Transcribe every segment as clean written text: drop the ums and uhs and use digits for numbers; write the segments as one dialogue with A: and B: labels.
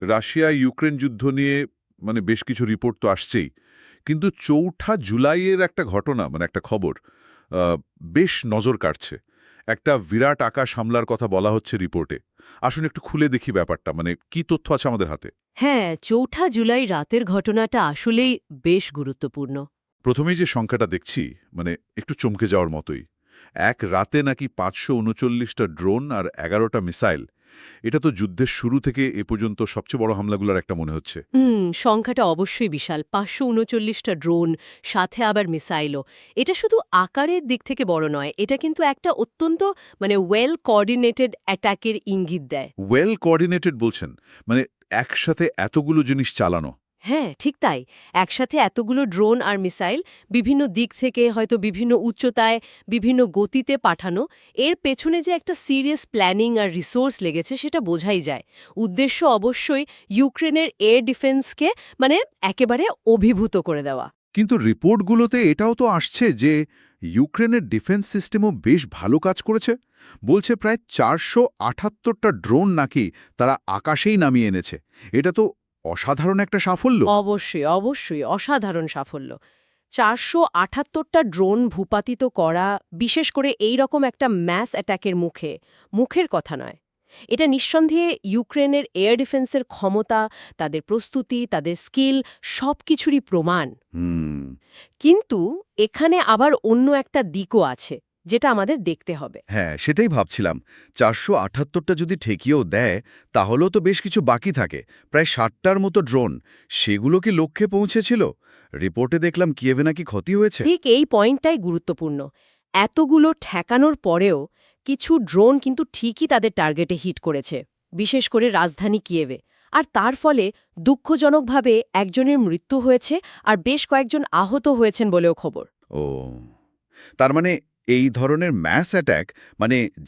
A: Russia Ukraine যুদ্ধ নিয়ে বেশ কিছু রিপোর্ট তো আসছেই, কিন্তু ৪ঠা জুলাইয়ের একটা ঘটনা একটা খবর বেশ নজর কাটছে। একটা বিরাট আকাশ হামলার কথা বলা হচ্ছে রিপোর্টে। আসুন একটু খুলে দেখি ব্যাপারটা, কি তথ্য আছে আমাদের হাতে।
B: হ্যাঁ, ৪ঠা জুলাই রাতের ঘটনাটা আসলেই বেশ গুরুত্বপূর্ণ।
A: প্রথমেই যে সংখ্যাটা দেখছি একটু চমকে যাওয়ার মতোই। এক রাতে নাকি ৫৩৯টা ড্রোন আর ১১টা মিসাইল। এটা তো যুদ্ধের শুরু থেকে এ পর্যন্ত সবচেয়ে বড় হামলাগুলোর একটা মনে হচ্ছে।
B: সংখ্যাটা অবশ্যই বিশাল। ৫৩৯টা ড্রোন, সাথে আবার মিসাইলও। এটা শুধু আকারের দিক থেকে বড় নয়, এটা কিন্তু একটা অত্যন্ত ওয়েল কোঅর্ডিনেটেড অ্যাটাকের ইঙ্গিত দেয়।
A: ওয়েল কোঅর্ডিনেটেড বলছেন? একসাথে এতগুলো জিনিস চালানো।
B: হ্যাঁ, ঠিক তাই। একসাথে এতগুলো ড্রোন আর মিসাইল বিভিন্ন দিক থেকে, হয়তো বিভিন্ন উচ্চতায়, বিভিন্ন গতিতে পাঠানো, এর পেছনে যে একটা সিরিয়াস প্ল্যানিং আর রিসোর্স লেগেছে সেটা বোঝাই যায়। উদ্দেশ্য অবশ্যই ইউক্রেনের এয়ার ডিফেন্সকে একেবারে অভিভূত করে দেওয়া।
A: কিন্তু রিপোর্টগুলোতে এটাও তো আসছে যে ইউক্রেনের ডিফেন্স সিস্টেমও বেশ ভালো কাজ করেছে। বলছে প্রায় ৪৭৮টা ড্রোন নাকি তারা আকাশেই নামিয়ে এনেছে। এটা তো অসাধারণ একটা সাফল্য।
B: অবশ্যই, অবশ্যই অসাধারণ সাফল্য। ৪৭৮টা ড্রোন ভূপাতিত করা, বিশেষ করে এই রকম একটা ম্যাস অ্যাটাকের মুখের কথা নয়। এটা নিঃসন্দেহে ইউক্রেনের এয়ার ডিফেন্সের ক্ষমতা, তাদের প্রস্তুতি, তাদের স্কিল সবকিছুরই প্রমাণ।
A: হুম।
B: কিন্তু এখানে আবার অন্য একটা দিকও আছে, যেটা আমাদের দেখতে হবে।
C: হ্যাঁ, সেটাই ভাবছিলাম। ৪৭৮টা যদি ঠেকিয়েও দেয়, তাহলেও তো বেশ কিছু বাকি থাকে। প্রায় ৬০টার মতো ড্রোন। সেগুলো কি লক্ষ্যে পৌঁছেছিল? রিপোর্টে দেখলাম কিয়েভে নাকি ক্ষতি হয়েছে।
B: ঠিক এই পয়েন্টটাই গুরুত্বপূর্ণ। এতগুলো ঠেকানোর পরেও কিছু ড্রোন কিন্তু ঠিকই তাদের টার্গেটে হিট করেছে, বিশেষ করে রাজধানী কিয়েভে। আর তার ফলে দুঃখজনকভাবে একজনের মৃত্যু হয়েছে আর বেশ কয়েকজন আহত হয়েছেন বলেও খবর।
C: ও, তার মানে এই ধরনের ম্যাস অ্যাটাক,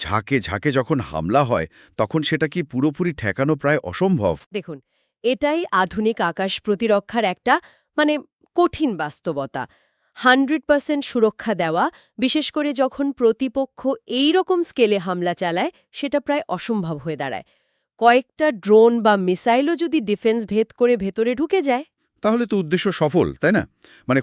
C: ঝাঁকে ঝাঁকে যখন হামলা হয়, তখন সেটা কি পুরোপুরি ঠেকানো প্রায় অসম্ভব?
B: দেখুন, এটাই আধুনিক আকাশ প্রতিরক্ষার একটা মানে কঠিন বাস্তবতা। 100% সুরক্ষা দেওয়া, বিশেষ করে যখন প্রতিপক্ষ এই রকম স্কেলে হামলা চালায়, সেটা প্রায় অসম্ভব হয়ে দাঁড়ায়। কয়েকটা ড্রোন বা মিসাইলও যদি ডিফেন্স ভেদ করে ভেতরে ঢুকে যায়।
C: তাহলে তো উদ্দেশ্য সফল, তাই না?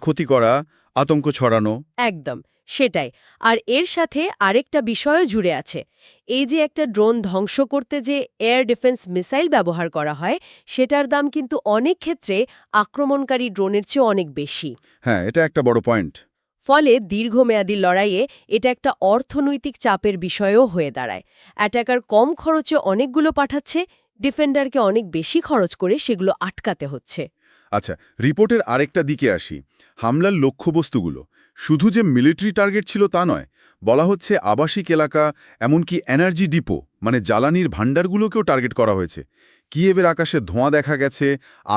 C: ক্ষতি করা, আতঙ্ক ছড়ানো।
B: একদম সেটাই। আর এর সাথে আরেকটা বিষয়ও জুড়ে আছে। এই যে একটা ড্রোন ধ্বংস করতে যে এয়ার ডিফেন্স মিসাইল ব্যবহার করা হয়, সেটার দাম কিন্তু অনেক ক্ষেত্রে আক্রমণকারী ড্রোনের চেয়ে অনেক বেশি।
C: হ্যাঁ, এটা একটা বড় পয়েন্ট।
B: ফলে দীর্ঘমেয়াদী লড়াইয়ে এটা একটা অর্থনৈতিক চাপের বিষয়ও হয়ে দাঁড়ায়। অ্যাটাকার কম খরচে অনেকগুলো পাঠাচ্ছে, ডিফেন্ডারকে অনেক বেশি খরচ করে সেগুলো আটকাতে হচ্ছে।
C: আচ্ছা, রিপোর্টের আরেকটা দিকে আসি। হামলার লক্ষ্যবস্তুগুলো শুধু যে মিলিটারি টার্গেট ছিল তা নয়, বলা হচ্ছে আবাসিক এলাকা, এমনকি এনার্জি ডিপো জ্বালানির ভাণ্ডারগুলোকেও টার্গেট করা হয়েছে। কিয়েভের আকাশে ধোঁয়া দেখা গেছে,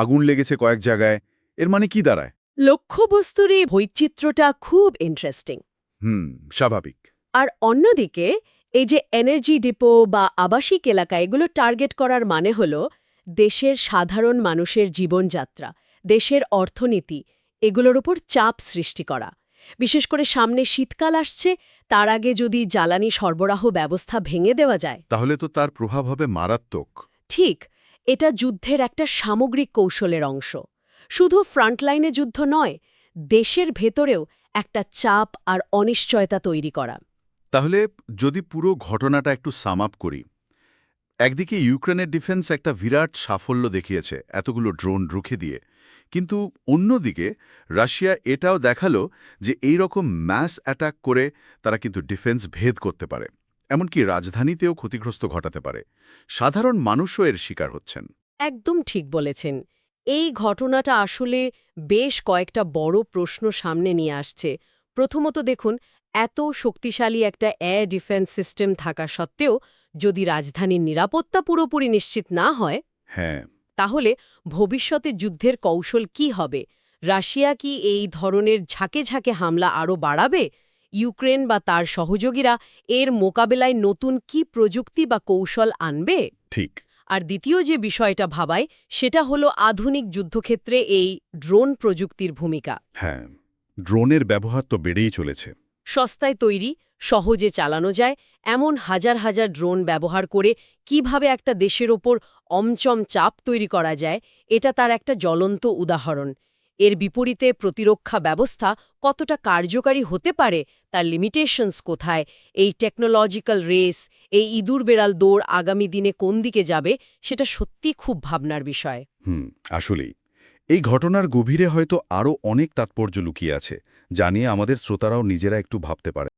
C: আগুন লেগেছে কয়েক জায়গায়। এর মানে কি দাঁড়ায়?
B: লক্ষ্যবস্তুর এই বৈচিত্র্যটা খুব ইন্টারেস্টিং।
C: স্বাভাবিক।
B: আর অন্যদিকে এই যে এনার্জি ডিপো বা আবাসিক এলাকা, এগুলো টার্গেট করার মানে হল দেশের সাধারণ মানুষের জীবনযাত্রা, দেশের অর্থনীতি, এগুলোর উপর চাপ সৃষ্টি করা। বিশেষ করে সামনে শীতকাল আসছে, তার আগে যদি জ্বালানি সরবরাহ ব্যবস্থা ভেঙে দেওয়া যায়,
A: তাহলে তো তার প্রভাব হবে মারাত্মক।
B: ঠিক, এটা যুদ্ধের একটা সামগ্রিক কৌশলের অংশ। শুধু ফ্রন্টলাইনে যুদ্ধ নয়, দেশের ভেতরেও একটা চাপ আর অনিশ্চয়তা তৈরি করা।
A: তাহলে যদি পুরো ঘটনাটা একটু সাম আপ করি, একদিকে ইউক্রেনের ডিফেন্স একটা বিরাট সাফল্য দেখিয়েছে এতগুলো ড্রোন রুখে দিয়ে, কিন্তু অন্যদিকে রাশিয়া এটাও দেখালো যে এই রকম ম্যাস অ্যাটাক করে তারা কিন্তু ডিফেন্স ভেদ করতে পারে, এমনকি রাজধানীতেও ক্ষতিগ্রস্ত ঘটাতে পারে। সাধারণ মানুষও এর শিকার হচ্ছেন।
B: একদম ঠিক বলেছেন। এই ঘটনাটা আসলে বেশ কয়েকটা বড় প্রশ্ন সামনে নিয়ে আসছে। প্রথমত দেখুন, এত শক্তিশালী একটা এয়ার ডিফেন্স সিস্টেম থাকা সত্ত্বেও যদি রাজধানীর নিরাপত্তা পুরোপুরি নিশ্চিত না হয়,
A: হ্যাঁ।
B: তাহলে ভবিষ্যতে যুদ্ধের কৌশল কি হবে? রাশিয়া কি এই ধরনের ঝাঁকে ঝাঁকে হামলা আরও বাড়াবে? ইউক্রেন বা তার সহযোগীরা এর মোকাবেলায় নতুন কি প্রযুক্তি বা কৌশল আনবে?
A: ঠিক।
B: আর দ্বিতীয় যে বিষয়টা ভাবায়, সেটা হলো আধুনিক যুদ্ধক্ষেত্রে এই ড্রোন প্রযুক্তির ভূমিকা।
A: হ্যাঁ, ড্রোনের ব্যবহার তো বেড়েই চলেছে।
B: সস্তায় তৈরি, সহজে চালানো যায় এমন হাজার হাজার ড্রোন ব্যবহার করে কিভাবে একটা দেশের ওপর অমচম চাপ তৈরি করা যায়, এটা তার একটা জ্বলন্ত উদাহরণ। এর বিপরীতে প্রতিরক্ষা ব্যবস্থা কতটা কার্যকারী হতে পারে, তার লিমিটেশনস কোথায়, এই টেকনোলজিক্যাল রেস, এই ইঁদুর বেড়াল দৌড় আগামী দিনে কোন দিকে যাবে, সেটা সত্যি খুব ভাবনার বিষয়।
C: আসলেই এই ঘটনার গভীরে হয়তো আরও অনেক তাৎপর্য লুকিয়ে আছে, যা নিয়ে আমাদের শ্রোতারাও নিজেরা একটু ভাবতে পারে।